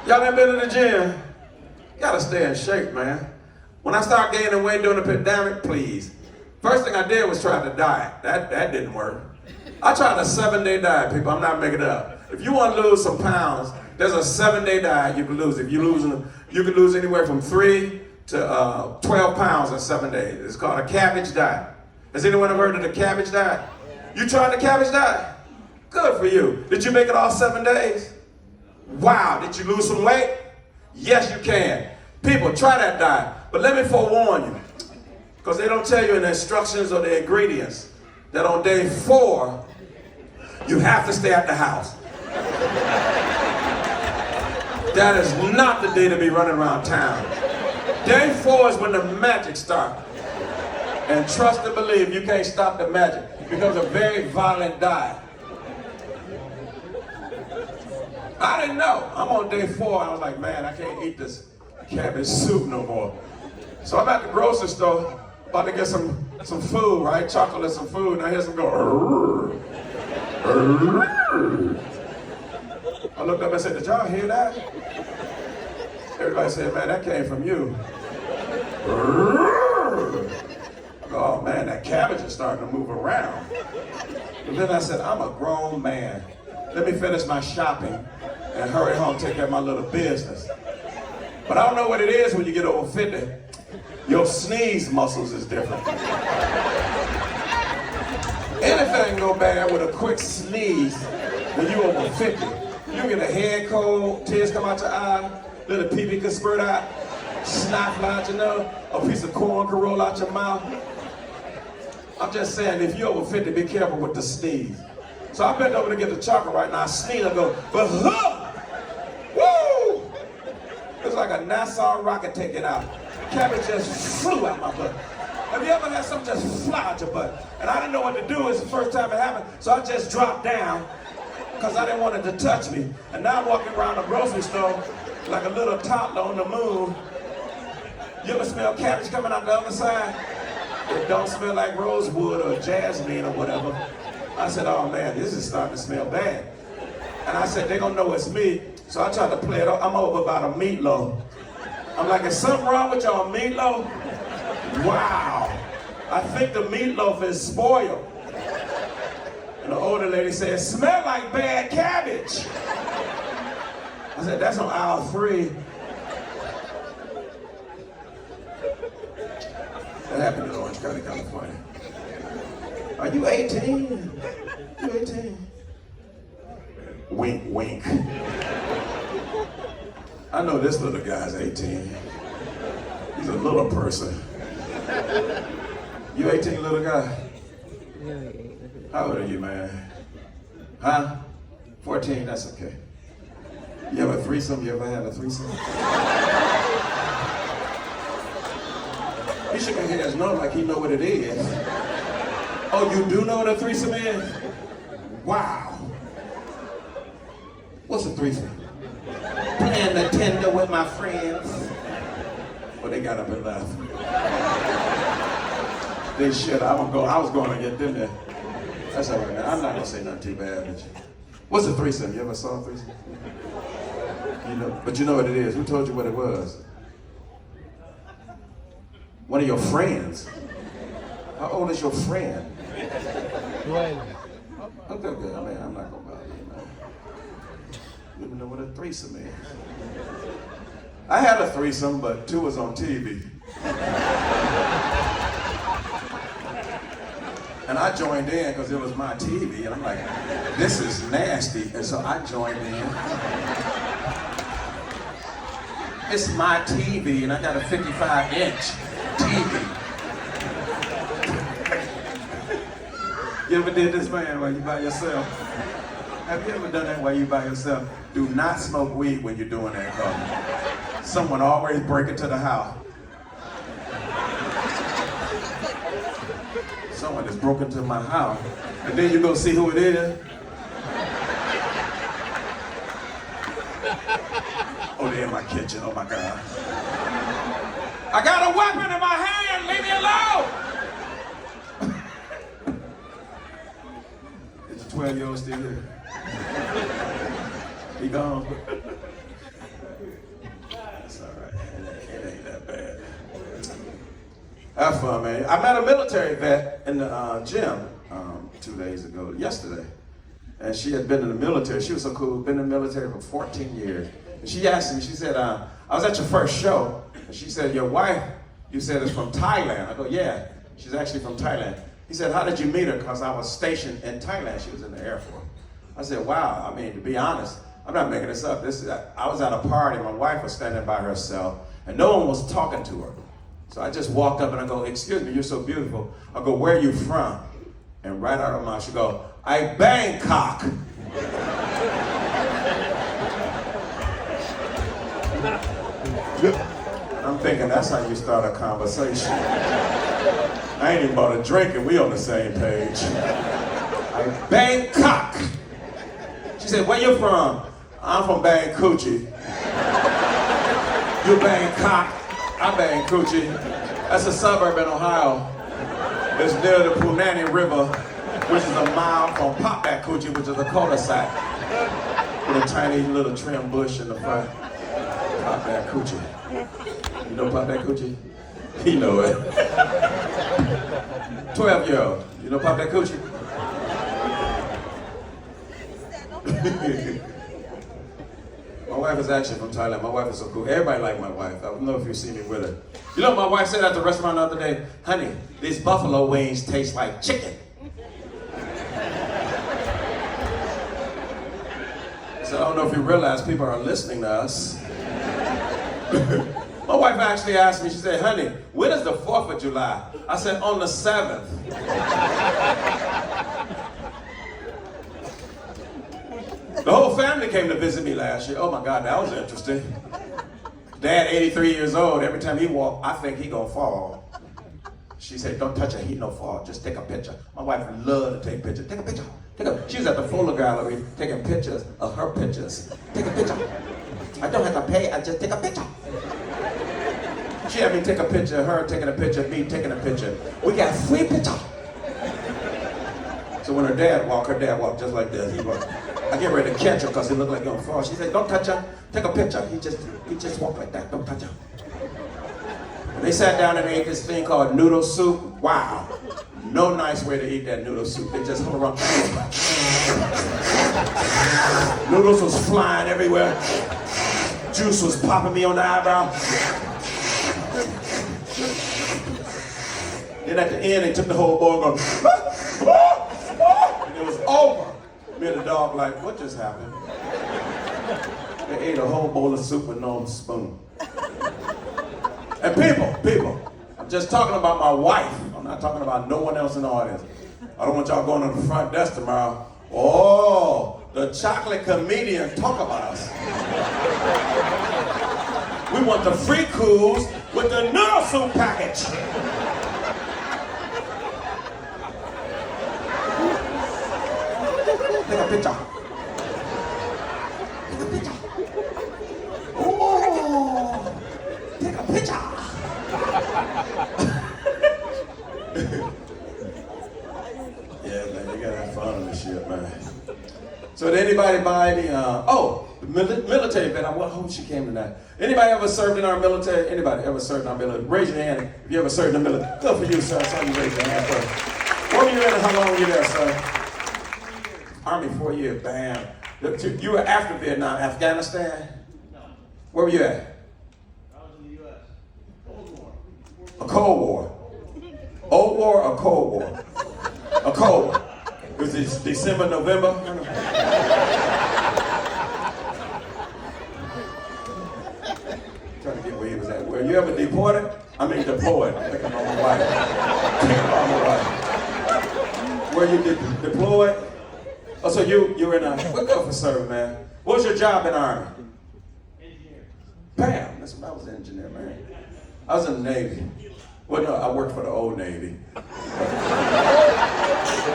Y'all ain't been to the gym? You gotta stay in shape, man. When I started gaining weight during the pandemic, please. First thing I did was try to diet. That didn't work. I tried a 7-day diet, people. I'm not making it up. If you want to lose some pounds, there's a 7-day diet you can lose. If you can lose anywhere from 3 to 12 pounds in 7 days. It's called a cabbage diet. Has anyone ever heard of the cabbage diet? You tried the cabbage diet? Good for you. Did you make it all 7 days? Wow, did you lose some weight? Yes, you can. People, try that diet. But let me forewarn you, because they don't tell you in the instructions or the ingredients that on day 4, you have to stay at the house. That is not the day to be running around town. Day 4 is when the magic starts. And trust and believe, you can't stop the magic. It becomes a very violent diet. I didn't know. I'm on day 4. I was like, man, I can't eat this cabbage soup no more. So I'm at the grocery store, about to get some food, right? Chocolate and some food, and I hear some go, "Arr, arr." I looked up and said, did y'all hear that? Everybody said, man, that came from you. Arr. Oh man, that cabbage is starting to move around. And then I said, I'm a grown man. Let me finish my shopping and hurry home, take care of my little business. But I don't know what it is when you get over 50. Your sneeze muscles is different. Anything go bad with a quick sneeze when you over 50. You get a head cold, tears come out your eye, little pee-pee can spurt out, snot fly out your nose, a piece of corn can roll out your mouth. I'm just saying, if you're over 50, be careful with the sneeze. So I bent over to get the chocolate right now. I sneeze, I go, but woo! It's like a Nassau rocket taking out. Cabbage just flew out my butt. Have you ever had something just fly out your butt? And I didn't know what to do. It's the first time it happened. So I just dropped down because I didn't want it to touch me. And now I'm walking around the grocery store like a little toddler on the moon. You ever smell cabbage coming out the other side? It don't smell like rosewood or jasmine or whatever. I said, oh man, this is starting to smell bad. And I said, they're gonna know it's me. So I tried to play it off. I'm over about a meatloaf. I'm like, is something wrong with y'all meatloaf? Wow. I think the meatloaf is spoiled. And the older lady said, smell like bad cabbage. I said, that's on aisle 3. That happened in Orange County, California. Are you 18? You 18? Wink, wink. I know this little guy's 18. He's a little person. You 18, little guy? How old are you, man? Huh? 14, that's okay. You have a threesome? You ever had a threesome? He shook his nose like he know what it is. Oh, you do know what a threesome is? Wow. What's a threesome? Playing the Nintendo with my friends. Well, they got up and left. They should. I was going to get them there. That's all right, man. I'm not going to say nothing too bad. What's a threesome? You ever saw a threesome? You know, but you know what it is. Who told you what it was? One of your friends. How old is your friend? 12. Okay, good. I mean, I'm not going to bother you, man. You don't know what a threesome is. I had a threesome, but 2 was on TV. And I joined in because it was my TV, and I'm like, this is nasty. And so I joined in. It's my TV, and I got a 55-inch TV. You ever did this, man, while you by yourself? Have you ever done that while you by yourself? Do not smoke weed when you're doing that, because someone always break into the house. Someone has broken into my house, and then you go see who it is. Oh, they're in my kitchen, oh my God. I got a weapon in my hand, leave me alone! Is the 12-year-old still here? He gone. fun, man. I met a military vet in the gym 2 days ago, yesterday. And she had been in the military. She was so cool, been in the military for 14 years. And she asked me, she said, I was at your first show. And she said, your wife, you said, is from Thailand. I go, yeah, she's actually from Thailand. He said, how did you meet her? Because I was stationed in Thailand. She was in the Air Force. I said, wow, I mean, to be honest, I'm not making this up. I was at a party, my wife was standing by herself, and no one was talking to her. So I just walked up and I go, excuse me, you're so beautiful. I go, where are you from? And right out of her mouth, she go, I Bangkok. I'm thinking that's how you start a conversation. I ain't even bought a drink and we on the same page. I Bangkok. She said, where you from? I'm from Bangkoochie. You Bangkok, I Bangkoochie. That's a suburb in Ohio. It's near the Punani River, which is a mile from Popbacoochie, which is a cul-de-sac. With a tiny little trim bush in the front. Popbacoochie. You know Popbacoochie? He know it. 12-year-old. You know Popbacoochie? My wife is actually from Thailand. My wife is so cool. Everybody like my wife. I don't know if you've seen me with her. You know what my wife said at the restaurant the other day? Honey, these buffalo wings taste like chicken. So I don't know if you realize people are listening to us. My wife actually asked me, she said, honey, when is the 4th of July? I said, on the 7th. The whole family came to visit me last year. Oh my God, that was interesting. Dad, 83 years old, every time he walk, I think he gonna fall. She said, don't touch it, he no fall, just take a picture. My wife loved to take pictures. Take a picture. She was at the photo gallery taking pictures of her pictures. Take a picture. I don't have to pay, I just take a picture. She had me take a picture of her taking a picture of me taking a picture. We got free picture. So when her dad walked just like this. He walked. I get ready to catch her because he looked like he gonna fall. She said, don't touch her, take a picture. He just walked like that, don't touch her. And they sat down and ate this thing called noodle soup. Wow, no nice way to eat that noodle soup. They just hung around. Noodles was flying everywhere. Juice was popping me on the eyebrow. Then at the end, they took the whole bowl and go, and it was over. Me and the dog like, what just happened? They ate a whole bowl of soup with no spoon. And people, I'm just talking about my wife. I'm not talking about no one else in the audience. I don't want y'all going to the front desk tomorrow. Oh, the chocolate comedian talk about us. We want the free cools with the noodle soup package. Take a picture. Take a picture. Oh, take a picture. Yeah, man, you gotta have fun on this shit, man. So did anybody buy the military vet? I hope she came tonight. Anybody ever served in our military? Anybody ever served in our military? Raise your hand if you ever served in the military. Good for you, sir. I saw you raise your hand first. Where were you in and how long were you there, sir? Army, 4 years, bam. You were after Vietnam, Afghanistan? No. Where were you at? I was in the U.S. Cold War. A Cold War. Old War or Cold War? A Cold War. It was December, November? Trying to get where he was at. Were you ever deported? I mean deployed. I'm thinking about my wife. Were you deployed? Oh, so you were in what good for serving, man? What was your job in the Army? Engineer. Bam, that's what I was an engineer, man. I was in the Navy. Well, no, I worked for the old Navy.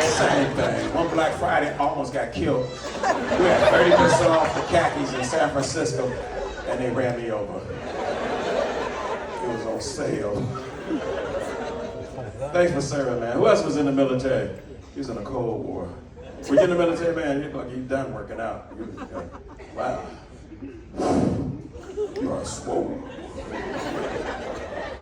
Same thing. One Black Friday, almost got killed. We had 30% off the khakis in San Francisco, and they ran me over. It was on sale. Thanks for serving, man. Who else was in the military? He was in the Cold War. Were you in the military, man? You look like you're done working out. Wow. You are swole.